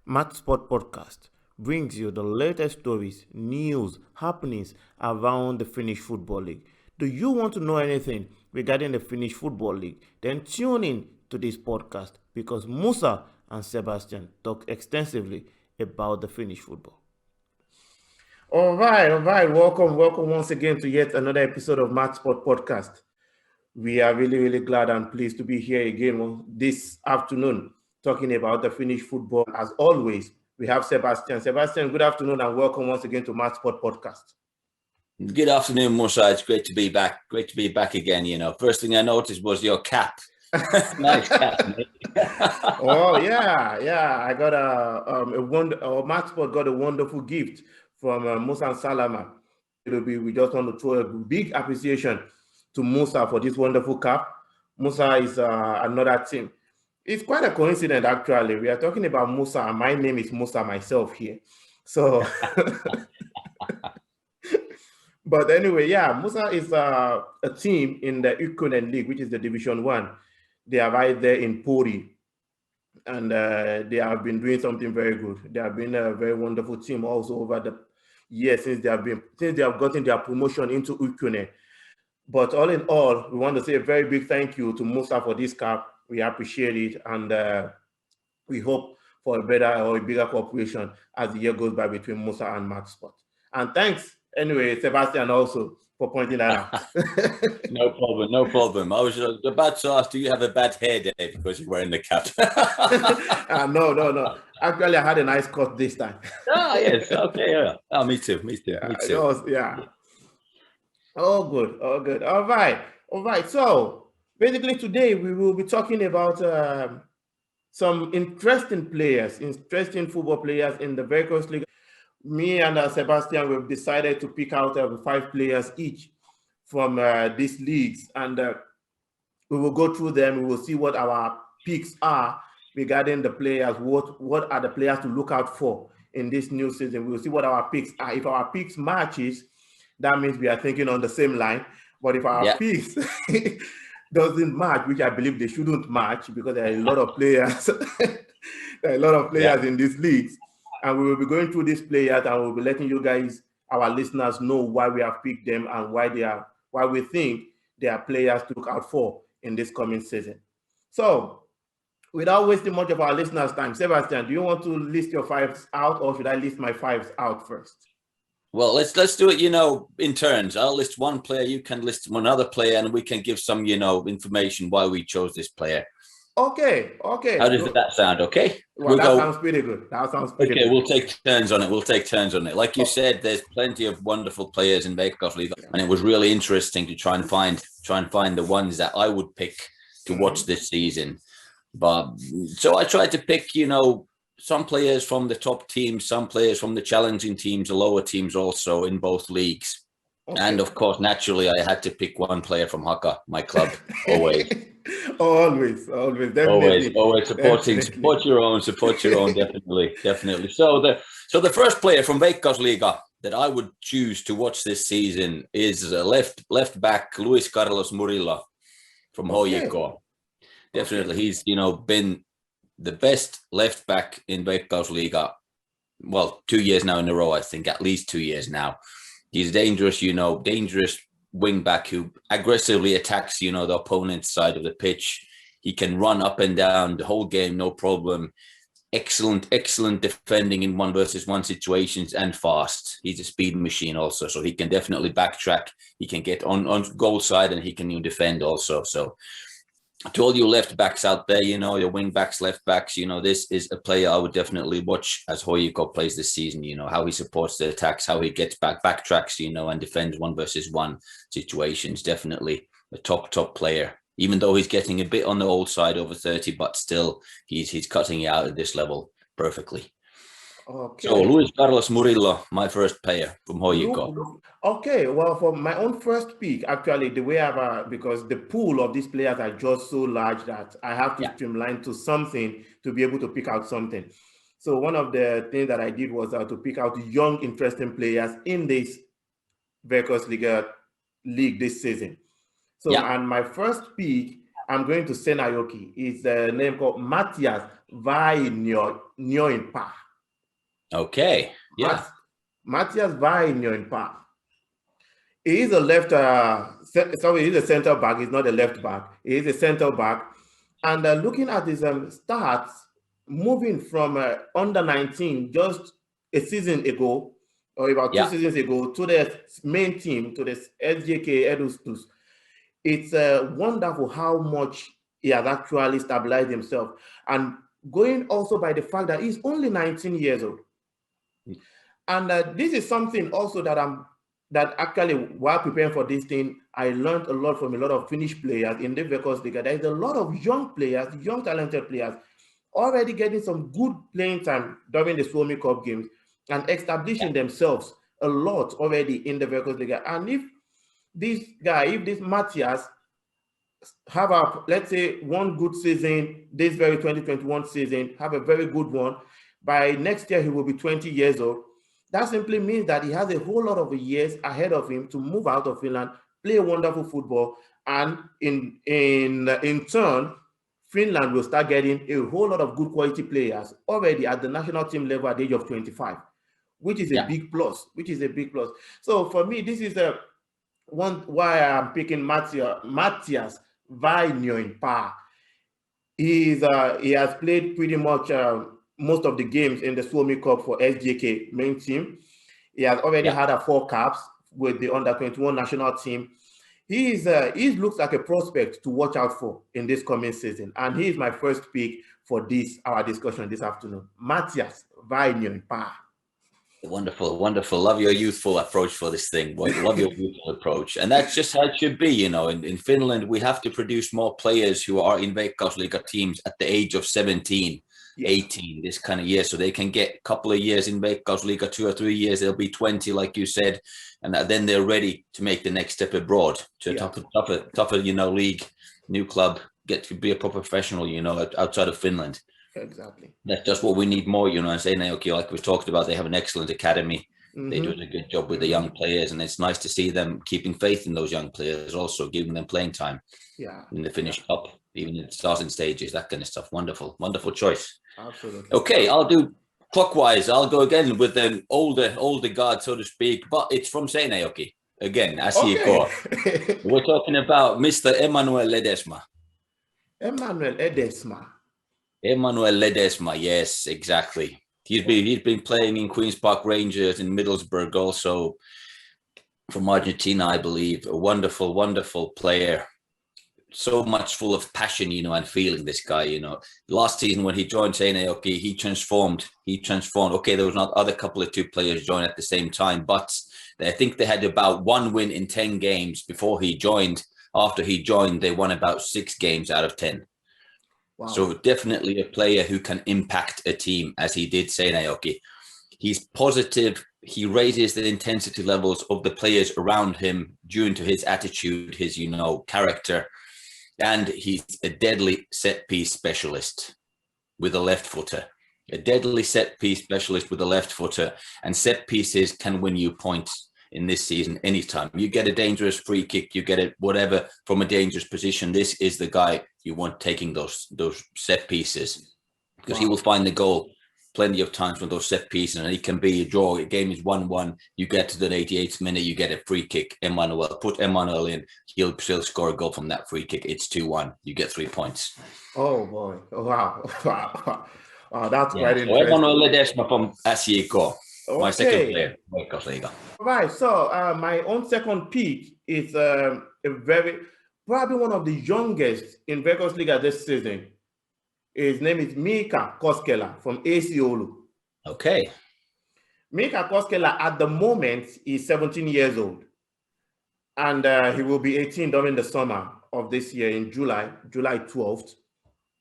MAATSPORTS Podcast brings you the latest stories, news, happenings around the Finnish Football League. Do you want to know anything regarding the Finnish Football League? Then tune in to this podcast because Musa and Sebastian talk extensively about the Finnish football. All right. Welcome once again to yet another episode of MAATSPORTS Podcast. We are really glad and pleased to be here again this afternoon talking about the Finnish football. As always, we have Sebastian. Sebastian, good afternoon and welcome once again to MAATSPORTS Podcast. Good afternoon, Musa. It's great to be back. Great to be back again. First thing I noticed was your cap. Nice cap, mate. Oh yeah. I got MAATSPORTS got a wonderful gift from Musa and Salama. We just want to throw a big appreciation to Musa for this wonderful cap. Musa is another team. It's quite a coincidence, actually. We are talking about Musa, and my name is Musa myself here. So, but anyway, yeah, Musa is a team in the Veikkausliiga League, which is the Division 1. They are right there in Pori, and they have been doing something very good. They have been a very wonderful team also over the years since they have gotten their promotion into Veikkausliiga. But all in all, we want to say a very big thank you to Musa for this cap. We appreciate it, and we hope for a better or a bigger cooperation as the year goes by between Musa and MAATSPORTS. And thanks, anyway, Sebastian, also for pointing that out. No problem. I was about to ask, do you have a bad hair day because you're wearing the cap? No. Actually, I had a nice cut this time. Yes. Okay. Yeah. Oh, me too. Yeah. All good. All right. So, basically, today we will be talking about some interesting football players in the Veikkausliiga. Me and Sebastian, we've decided to pick out 5 players each from these leagues, and we will go through them. We will see what our picks are regarding the players. What are the players to look out for in this new season? We will see what our picks are. If our picks matches, that means we are thinking on the same line. But if our picks doesn't match, which I believe they shouldn't match because there are a lot of players, in these leagues, and we will be going through these players and we'll be letting you guys, our listeners, know why we have picked them and why we think they are players to look out for in this coming season. So, without wasting much of our listeners' time, Sebastian, do you want to list your 5s out, or should I list my 5s out first? Well, let's do it, in turns. I'll list one player, you can list one other player, and we can give some, information why we chose this player. Okay. How does that sound? Okay. Well, sounds pretty good. Okay, we'll take turns on it. Like you said, there's plenty of wonderful players in Veikkausliiga, and it was really interesting to try and find the ones that I would pick to watch this season. But so I tried to pick, some players from the top teams, some players from the challenging teams, the lower teams also in both leagues. Okay. And of course, naturally, I had to pick one player from Haka, my club, always. Always, definitely. Always support your own, definitely. So the first player from Veikkausliiga that I would choose to watch this season is left back Luis Carlos Murillo from HJK. Definitely, he's been the best left back in Veikkausliiga. Well, 2 years now in a row, I think, at least 2 years now. He's dangerous, dangerous wing back who aggressively attacks, the opponent's side of the pitch. He can run up and down the whole game, no problem. Excellent defending in 1-versus-1 situations and fast. He's a speed machine also, so he can definitely backtrack. He can get on goal side and he can defend also. So to all you left backs out there, your wing backs, left backs, this is a player I would definitely watch as HJK plays this season, how he supports the attacks, how he gets backtracks, and defends 1-versus-1 situations. Definitely a top player, even though he's getting a bit on the old side over 30, but still he's cutting it out at this level perfectly. Okay. So Luis Carlos Murillo, my first player from HJK. Okay, well, for my own first pick, actually, the way because the pool of these players are just so large that I have to streamline to something to be able to pick out something. So one of the things that I did was to pick out young, interesting players in this Veikkausliiga league this season. So, and my first pick I'm going to Seinäjoki. It's a name called Matthias Vainioinpa. Okay. Yeah. Matthias Vainioinpa. He is a he's a center back. He's not a left back. He is a center back. And looking at his stats, moving from under 19 just a season ago, or about 2 seasons ago, to the main team, to the SJK Edustus, it's wonderful how much he has actually stabilized himself. And going also by the fact that he's only 19 years old. And this is something also that actually, while preparing for this thing, I learned a lot from a lot of Finnish players in the Veikkausliiga. There is a lot of young players, young talented players, already getting some good playing time during the Suomi Cup games and establishing themselves a lot already in the Veikkausliiga. And if this Matthias have let's say one good season, this very 2021 season, have a very good one, by next year he will be 20 years old. That simply means that he has a whole lot of years ahead of him to move out of Finland, play wonderful football, and in turn, Finland will start getting a whole lot of good quality players already at the national team level at the age of 25, which is a big plus. So for me, this is one why I'm picking Matthias Vainioinpa. He has played pretty much most of the games in the Suomi Cup for SJK main team. He has already had 4 caps with the under-21 national team. He looks like a prospect to watch out for in this coming season. And he is my first pick for our discussion this afternoon. Matthias Vainioinpa. Wonderful, wonderful. Love your youthful approach for this thing. Love your youthful approach. And that's just how it should be, In Finland, we have to produce more players who are in Veikkausliiga teams at the age of 17. 18 this kind of year, so they can get a couple of years in Veikkausliiga, 2 or 3 years, they'll be 20 like you said, and then they're ready to make the next step abroad to a tougher league, new club, get to be a proper professional, outside of Finland. Exactly. That's just what we need more, and Seinäjoki, like we talked about, they have an excellent academy. They do a good job with the young players, and it's nice to see them keeping faith in those young players, also giving them playing time in the Finnish Cup, even in the starting stages, that kind of stuff. Wonderful choice. Absolutely. Okay, I'll do clockwise. I'll go again with an older guard, so to speak, but it's from Seinäjoki. Again, Asiako. Okay. We're talking about Mr. Emmanuel Ledesma. Emmanuel Ledesma, yes, exactly. He's been playing in Queen's Park Rangers in Middlesbrough, also from Argentina, I believe. A wonderful, wonderful player. So much full of passion, and feeling, this guy, Last season when he joined Seinäjoki, he transformed. Okay, there was not other couple of 2 players join at the same time, but I think they had about 1 win in 10 games before he joined. After he joined, they won about 6 games out of 10. Wow. So definitely a player who can impact a team, as he did Seinäjoki. He's positive. He raises the intensity levels of the players around him due to his attitude, his, character. And he's a deadly set-piece specialist with a left footer. A deadly set-piece specialist with a left footer. And set pieces can win you points in this season anytime. You get a dangerous free kick, you get it whatever from a dangerous position. This is the guy you want taking those set pieces. Because he will find the goal plenty of times from those set pieces, and it can be a draw. The game is 1-1. You get to the 88th minute, you get a free kick. Put Emmanuel in. He'll still score a goal from that free kick. It's 2-1. You get 3 points. Oh boy! Oh, wow! Oh, that's quite interesting. So Emmanuel Ledesma from Asiako, my second player, Veikkausliiga. Right. So my own second pick is probably one of the youngest in Veikkausliiga this season. His name is Mika Koskela from AC Oulu. Okay. Mika Koskela at the moment is 17 years old. And he will be 18 during the summer of this year in July 12th.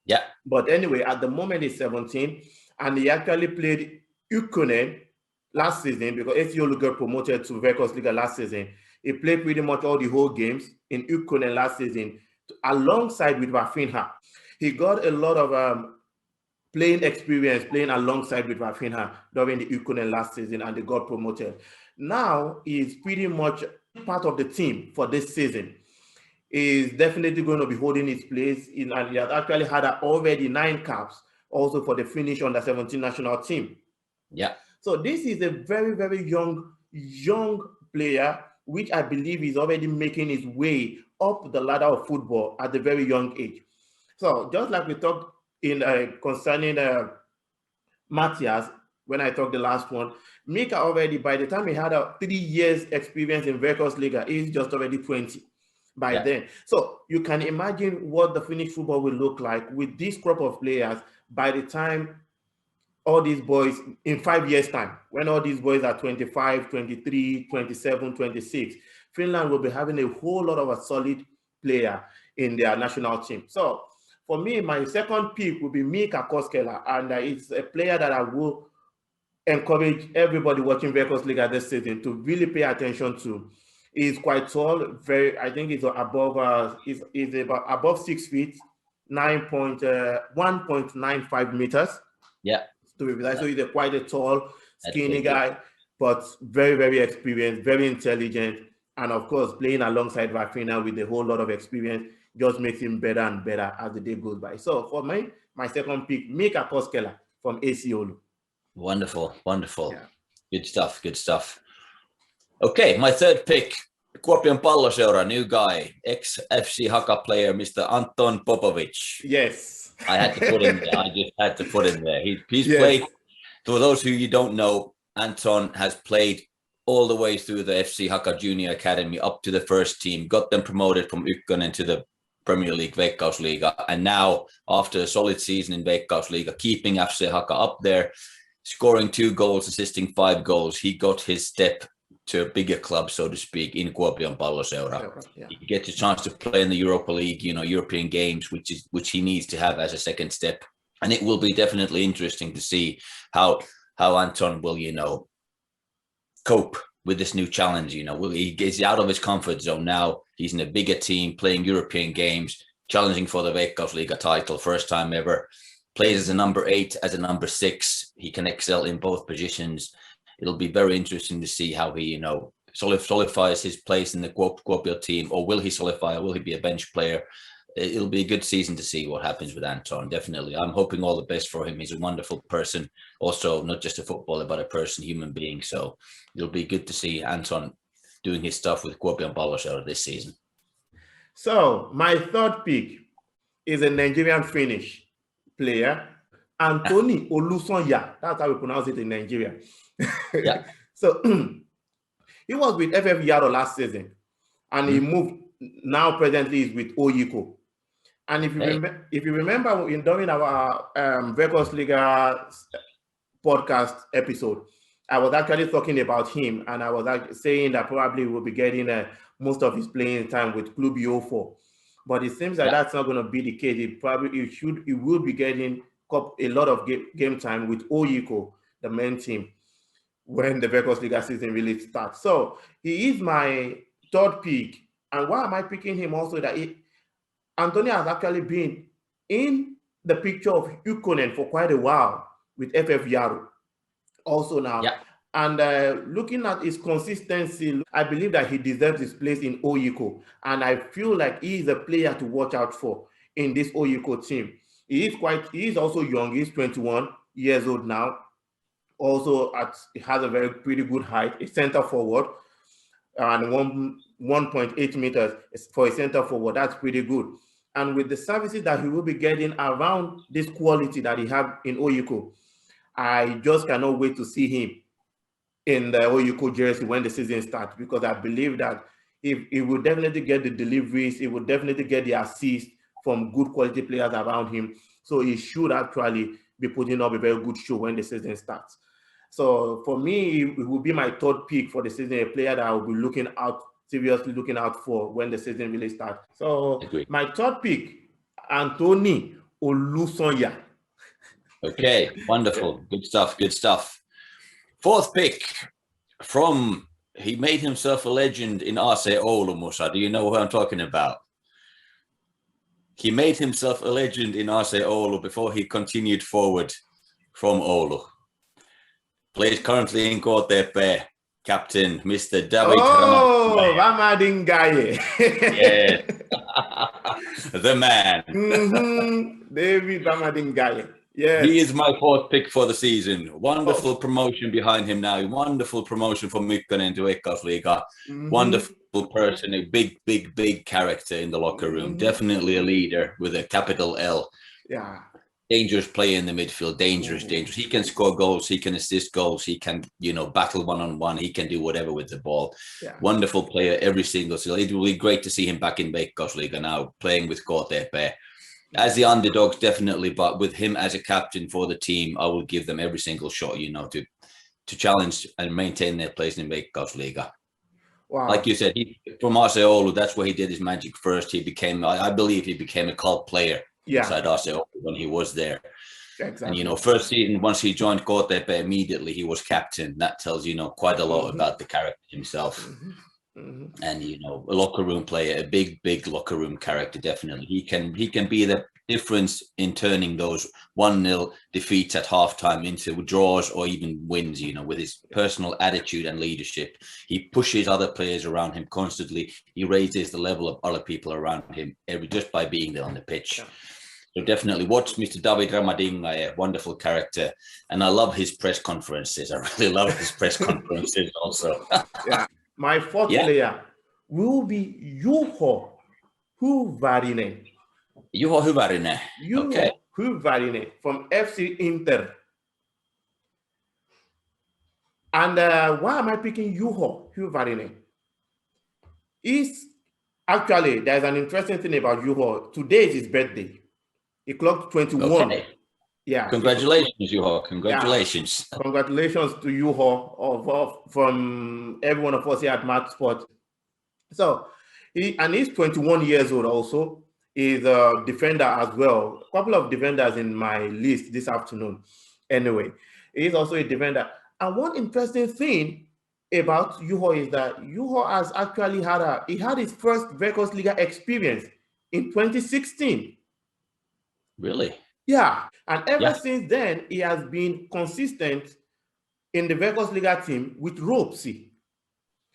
Yeah. But anyway, at the moment he's 17. And he actually played Ykkönen last season because AC Oulu got promoted to Veikkausliiga last season. He played pretty much all the whole games in Ykkönen last season alongside with Rafinha. He got a lot of playing experience playing alongside with Rafinha during the Ykkönen last season, and they got promoted. Now he's pretty much part of the team for this season. is definitely going to be holding his place and he has actually had already 9 caps also for the Finnish under-17 national team. Yeah. So this is a very, very young player, which I believe is already making his way up the ladder of football at a very young age. So just like we talked in concerning Matthias, when I talked the last one, Mika already, by the time he had a 3 years experience in Veikkausliiga, he's just already 20 by then. So you can imagine what the Finnish football will look like with this crop of players by the time all these boys, in 5 years' time, when all these boys are 25, 23, 27, 26, Finland will be having a whole lot of a solid player in their national team. So for me, my second pick will be Mika Koskela, and it's a player that I will encourage everybody watching Veikkausliiga this season to really pay attention to. He's quite tall, I think he's above, he's about above 6 feet, 1.95 meters. Yeah. To be precise. So he's quite a tall, skinny guy, but very, very experienced, very intelligent, and of course, playing alongside Rafinha with a whole lot of experience just makes him better and better as the day goes by. So for me, my second pick, Mika Koskela from AC Oulu. Wonderful. Yeah. Good stuff. Okay, my third pick, Kuopion Palloseura, new guy, ex-FC Haka player, Mr. Anton Popovic. Yes. I had to put him there. I just had to put him there. He's played, for those who you don't know, Anton has played all the way through the FC Haka Junior Academy up to the first team, got them promoted from Ykkönen to the Premier League, Veikkausliiga, and now after a solid season in Veikkausliiga, keeping FC Haka up there, scoring 2 goals, assisting 5 goals, he got his step to a bigger club, so to speak, in Kuopion Palloseura. Yeah. He gets a chance to play in the Europa League, European games, which he needs to have as a second step. And it will be definitely interesting to see how Anton will, cope with this new challenge. He gets out of his comfort zone now. He's in a bigger team, playing European games, challenging for the Veikkausliiga title, first time ever. Plays as a number 8, as a number 6. He can excel in both positions. It'll be very interesting to see how he, solidifies his place in the Kuopio team, or will he solidify, or will he be a bench player? It'll be a good season to see what happens with Anton, definitely. I'm hoping all the best for him. He's a wonderful person, also not just a footballer, but a person, human being. So it'll be good to see Anton doing his stuff with Kuopion Palloseura this season. So my third pick is a Nigerian Finnish player, Anthony Olusonya. That's how we pronounce it in Nigeria. Yeah. So he was with FF Yaro last season, and he moved. Now presently is with Oyiko. And if you remember during our Veikkausliiga podcast episode, I was actually talking about him, and I was saying that probably we'll be getting most of his playing time with Club O4. But it seems like that's not going to be the case. It will be getting a lot of game time with Oyiko, the main team, when the Veikkausliiga season really starts. So he is my third pick. And why am I picking him also? That Anthony has actually been in the picture of Ykkönen for quite a while with FF Yaro also now. Yeah. And looking at his consistency, I believe that he deserves his place in Oyiko. And I feel like he is a player to watch out for in this Oyiko team. He is also young. He's 21 years old now. Also, he has a pretty good height, a center forward, and 1.8 meters for a center forward. That's pretty good. And with the services that he will be getting around this quality that he have in Oyiko, I just cannot wait to see him in the Oyiko jersey when the season starts, because I believe that he will definitely get the deliveries, he will definitely get the assists from good quality players around him. So he should actually be putting up a very good show when the season starts. So for me, it will be my third pick for the season, a player that I will be seriously looking out for when the season really starts. So my third pick, Anthony Olusonya. Okay, wonderful. Good stuff. Fourth pick he made himself a legend in AC Oulu, Musa. Do you know who I'm talking about? He made himself a legend in AC Oulu before he continued forward from Oulu. Plays currently in KTP. captain, Mr. David Oh, Ramadingaye. Yes. The man. David Ramadingaye. Yes. He is my fourth pick for the season. Wonderful Oh. promotion behind him now. Wonderful promotion from Mykkänen to Veikkausliiga. Wonderful person, a big character in the locker room. Definitely a leader with a capital L. Yeah. Dangerous player in the midfield. Dangerous. He can score goals. He can assist goals. He can, battle one-on-one. He can do whatever with the ball. Yeah. Wonderful player every single season. It will be great to see him back in Veikkausliiga now, playing with KTP. As the underdogs, definitely, but with him as a captain for the team, I will give them every single shot, to challenge and maintain their place in Veikkausliiga. Wow. Like you said, from AC Oulu, that's where he did his magic first. He became, I believe, he became a cult player inside AC Oulu when he was there. Exactly. And first season, once he joined KTP, immediately he was captain. That tells quite a lot about the character himself. And a locker room player, a big locker room character. Definitely, he can be the difference in turning those 1-0 defeats at halftime into draws or even wins. With his personal attitude and leadership, he pushes other players around him constantly. He raises the level of other people around him just by being there on the pitch. So definitely watch Mr. David Ramadingaye, a wonderful character, and I love his press conferences. I really love his press conferences also. Yeah. My fourth player will be Juho Hyvärinen. Juho Hyvärinen. Okay. Hyvärinen from FC Inter. And why am I picking Juho Hyvärinen? Actually, there's an interesting thing about Juho. Today is his birthday. He clocked 21. Okay. Yeah. Congratulations, Juho. Congratulations. Yeah. Congratulations to Juho from every one of us here at MAATSPORTS. So, he's 21 years old also. He's a defender as well. A couple of defenders in my list this afternoon. Anyway, he's also a defender. And one interesting thing about Juho is that Juho has actually had his first Veikkausliiga experience in 2016. Really? Yeah. And ever since then, he has been consistent in the Veikkausliiga team with Ropsi.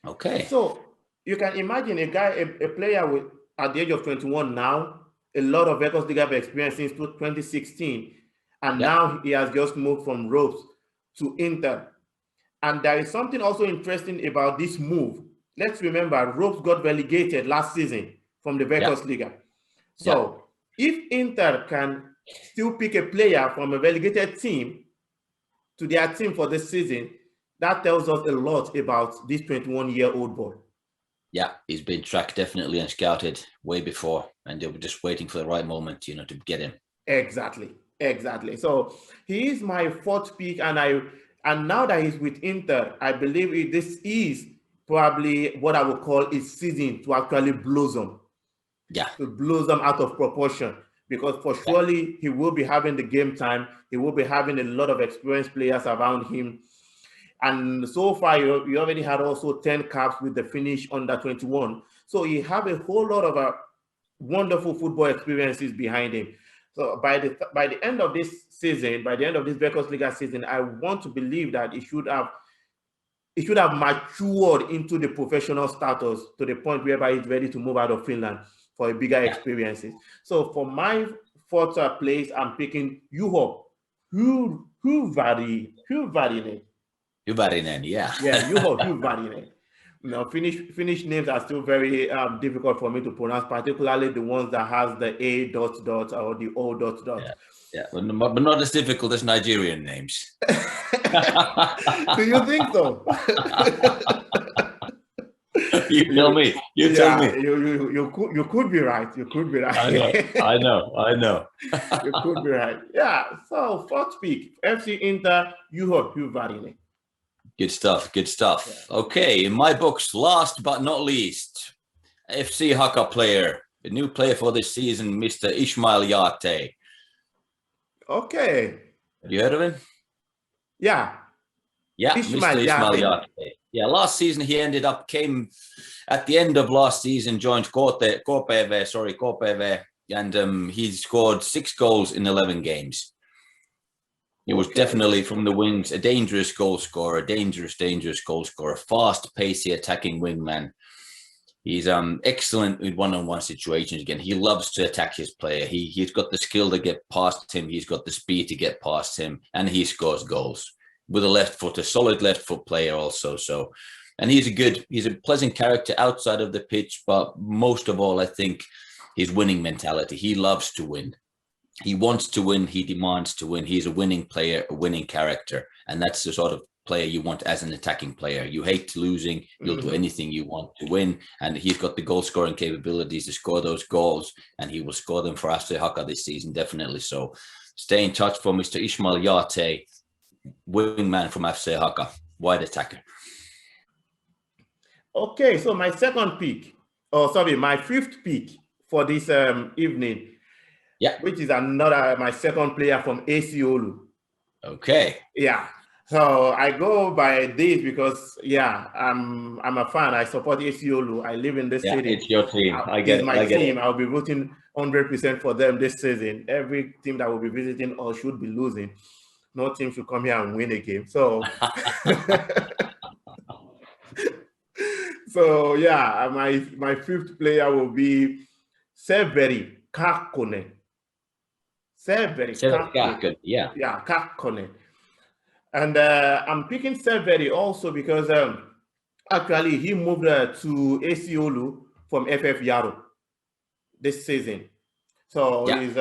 Okay. So you can imagine a player at the age of 21 now, a lot of Veikkausliiga experience since 2016. And now he has just moved from Ropes to Inter. And there is something also interesting about this move. Let's remember, Ropes got relegated last season from the Veikkausliiga. So if Inter can still pick a player from a relegated team to their team for this season, that tells us a lot about this 21-year-old boy. Yeah, he's been tracked definitely and scouted way before, and they were just waiting for the right moment, to get him. Exactly. So he is my fourth pick, and now that he's with Inter, I believe this is probably what I would call his season to actually blossom. Yeah. To blossom out of proportion, because for surely he will be having the game time. He will be having a lot of experienced players around him. And so far, he already had also 10 caps with the Finnish under-21. So he have a whole lot of wonderful football experiences behind him. So by the end of this season, by the end of this Veikkausliiga season, I want to believe that he should have matured into the professional status to the point whereby he's ready to move out of Finland for a bigger experiences. So for my fourth place, I'm picking Juho Hyvärinen. Hyvärinen, yeah. Yeah, Juho Hyvärinen. Finnish names are still very difficult for me to pronounce, particularly the ones that has the A ... or the O ... Yeah, but not as difficult as Nigerian names. Do you think so? You tell me. You tell me. You could be right. You could be right. I know. You could be right. Yeah. So fourth pick, FC Inter, Juho Hyvärinen. Good stuff. Yeah. Okay, in my books, last but not least, FC Haka player, a new player for this season, Mr. Ismail Jaate. Okay. Have you heard of him? Yeah. Yeah, Mr. Ismail Jaate. Yeah, last season he came at the end of last season, joined KPV, and he scored 6 goals in 11 games. He was definitely from the wings a dangerous goal scorer, dangerous goal scorer, fast, pacey, attacking wingman. He's excellent in one-on-one situations. Again, he loves to attack his player. He's got the skill to get past him. He's got the speed to get past him, and he scores goals with a left foot, a solid left foot player also. So, and he's a pleasant character outside of the pitch, but most of all, I think his winning mentality. He loves to win. He wants to win. He demands to win. He's a winning player, a winning character, and that's the sort of player you want as an attacking player. You hate losing. You'll do anything you want to win. And he's got the goal scoring capabilities to score those goals, and he will score them for FC Haka this season, definitely. So stay in touch for Mr. Ismail Yate, wingman from FC Haka, wide attacker. Okay, so my my fifth pick for this evening, which is my second player from AC Oulu. Okay. Yeah. So I go by this because I'm a fan. I support AC Oulu. I live in this city. It's your team. It's my team. I'll be rooting 100% for them this season. Every team that will be visiting or should be losing, no team should come here and win a game. So so my fifth player will be Severi Kakkonen. Kakkonen. And I'm picking Severi also because actually he moved to AC Oulu from FF Yaro this season. So he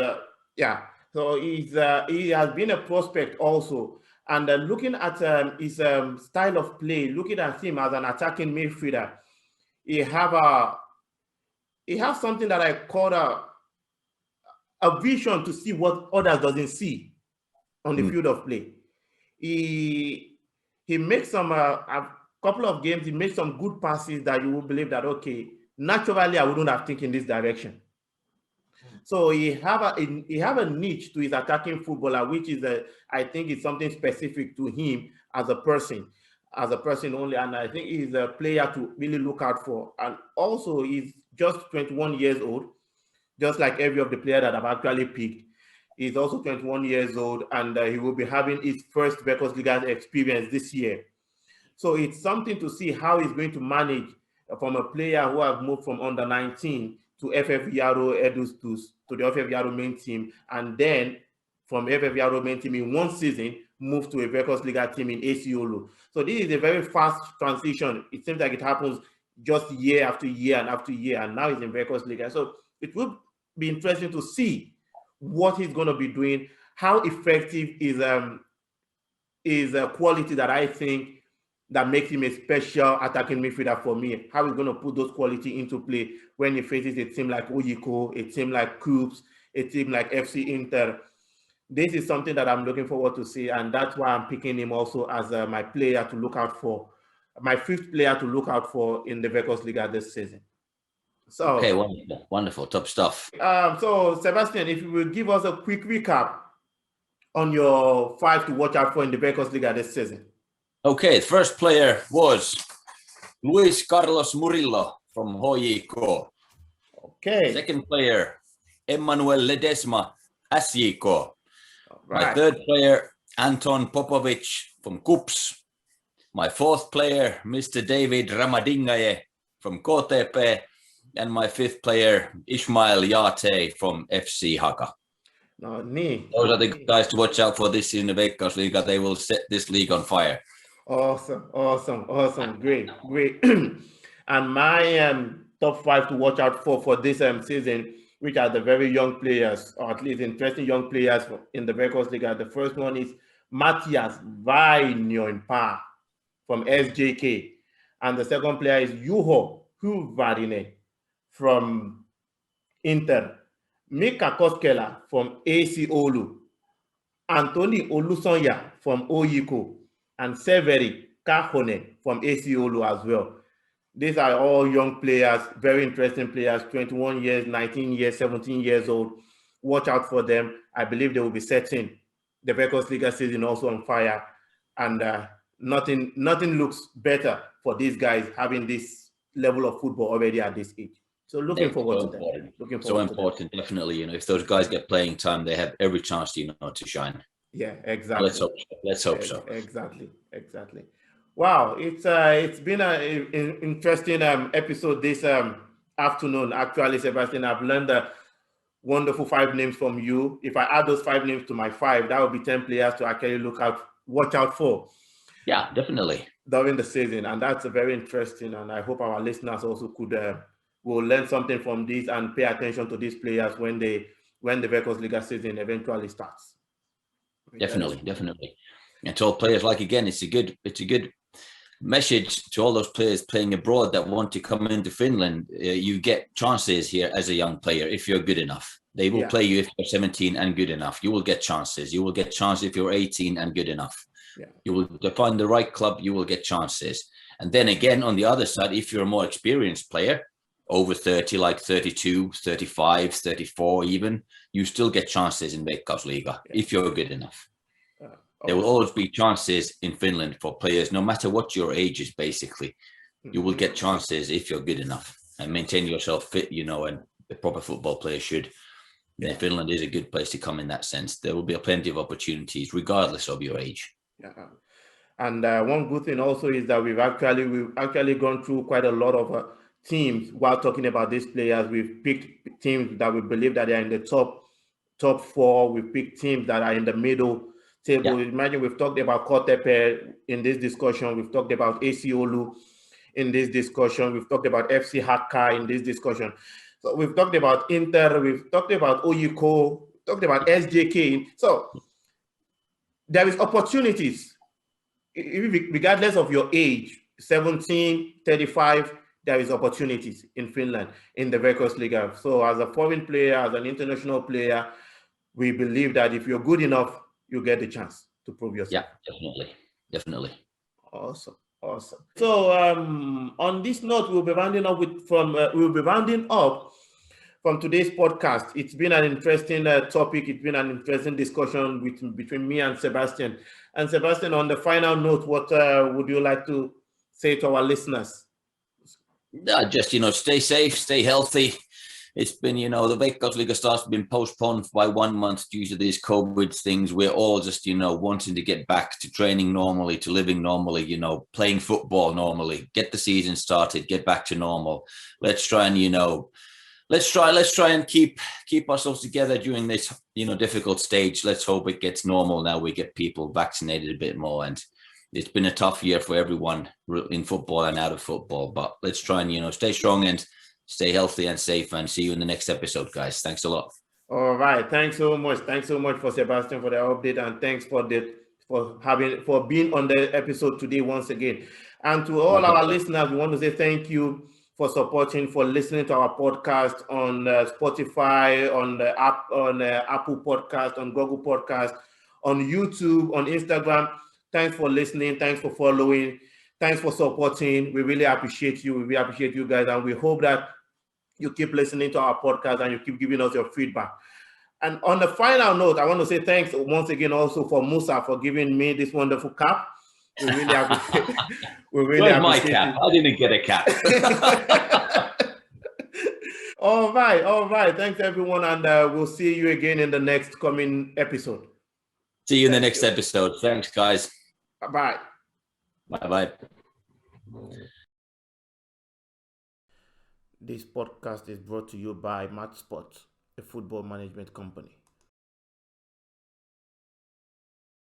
has been a prospect also. And looking at his style of play, looking at him as an attacking midfielder, he has something that I call a vision to see what others doesn't see on the field of play. He makes some a couple of games. He makes some good passes that you will believe that naturally I wouldn't have taken this direction. So he have a niche to his attacking footballer, which is I think it's something specific to him as a person only. And I think he's a player to really look out for. And also he's just 21 years old, just like every of the players that I've actually picked. He's also 21 years old, and he will be having his first Veikkausliiga experience this year. So it's something to see how he's going to manage from a player who has moved from under 19 to FF Yaro Edustus to the FF Yaro main team, and then from FF Yaro main team in one season moved to a Veikkausliiga team in AC Oulu. So this is a very fast transition. It seems like it happens just year after year and after year, and now he's in Veikkausliiga. So it will be interesting to see what he's going to be doing, how effective is a quality that I think that makes him a special attacking midfielder for me. How he's going to put those quality into play when he faces a team like Oyiko, a team like Coups, a team like FC Inter. This is something that I'm looking forward to see, and that's why I'm picking him also as my player to look out for, my fifth player to look out for in the Veikkausliiga this season. So okay, wonderful, top stuff. So Sebastian, if you will give us a quick recap on your 5 to watch out for in the Veikkausliiga this season. Okay, the first player was Luis Carlos Murillo from HJK. Okay. Second player, Emmanuel Ledesma, SJK. Right. My third player, Anton Popovic from KuPS. My fourth player, Mr. David Ramadingaye from KTP. And my fifth player, Ismail Yate from FC Haka. Those are the guys to watch out for this season of Veikkausliiga. They will set this league on fire. Awesome. Great. And my top 5 to watch out for this season, which are the very young players, or at least interesting young players in the Veikkausliiga. The first one is Matthias Vainionpa from SJK. And the second player is Juho Hyvarinen from Inter, Mika Koskela from AC Oulu, Anthony Olusonya from Oyiko, and Severi Kakkonen from AC Oulu as well. These are all young players, very interesting players, 21 years, 19 years, 17 years old. Watch out for them. I believe they will be setting the Veikkausliiga season also on fire. And nothing looks better for these guys having this level of football already at this age. So looking forward to that. So important, definitely. If those guys get playing time, they have every chance, to shine. Yeah, Let's exactly. hope so. Let's hope so. Exactly. Wow, it's been an interesting episode this afternoon. Actually, Sebastian, I've learned a wonderful 5 names from you. If I add those 5 names to my 5, that would be 10 players to actually watch out for. Yeah, definitely. During the season, and that's very interesting. And I hope our listeners also will learn something from this and pay attention to these players when the Veikkausliiga season eventually starts. Definitely. And to all players, like again, it's a good message to all those players playing abroad that want to come into Finland. You get chances here as a young player if you're good enough. They will play you if you're 17 and good enough. You will get chances. You will get chances if you're 18 and good enough. You will find the right club, you will get chances. And then again, on the other side, if you're a more experienced player, over 30, like 32, 35, 34 even, you still get chances in Veikkausliiga if you're good enough. There will always be chances in Finland for players, no matter what your age is, basically. You will get chances if you're good enough and maintain yourself fit, and the proper football player should. Finland is a good place to come in that sense. There will be plenty of opportunities, regardless of your age. And one good thing also is that we've actually gone through quite a lot of teams while talking about these players. We've picked teams that we believe that they are in the top 4. We've picked teams that are in the middle table. Imagine we've talked about Kotepe in this discussion. We've talked about AC Oulu in this discussion. We've talked about FC Hakka in this discussion. So we've talked about Inter. We've talked about Oyiko. Talked about SJK. So there is opportunities regardless of your age, 17, 35, there is opportunities in Finland in the Veikkausliiga. So as a foreign player, as an international player, we believe that if you're good enough, you get the chance to prove yourself. Yeah, definitely. Awesome. So on this note, we'll be rounding up from today's podcast. It's been an interesting topic. It's been an interesting discussion between me and Sebastian. And Sebastian, on the final note, what would you like to say to our listeners? Just, stay safe, stay healthy. It's been, the Veikkausliiga start's been postponed by 1 month due to these COVID things. We're all just, wanting to get back to training normally, to living normally, playing football normally, get the season started, get back to normal. Let's try and, let's try and keep ourselves together during this, difficult stage. Let's hope it gets normal now. We get people vaccinated a bit more, and it's been a tough year for everyone in football and out of football. But let's try and, stay strong and stay healthy and safe, and see you in the next episode, guys. Thanks a lot. All right. Thanks so much for Sebastian for the update, and thanks for being on the episode today once again. And to all our listeners, we want to say thank you for supporting, for listening to our podcast on Spotify, on the app, on Apple Podcast, on Google Podcast, on YouTube, on Instagram. Thanks for listening. Thanks for following. Thanks for supporting. We really appreciate you. We really appreciate you guys, and we hope that you keep listening to our podcast and you keep giving us your feedback. And on the final note, I want to say thanks once again also for Musa for giving me this wonderful cap. We really appreciate it. Where's my cap? I didn't get a cap. All right. Thanks, everyone. And we'll see you again in the next coming episode. See you in the next episode. Thanks, guys. Bye-bye. Bye-bye. This podcast is brought to you by MAATSPORTS, a football management company.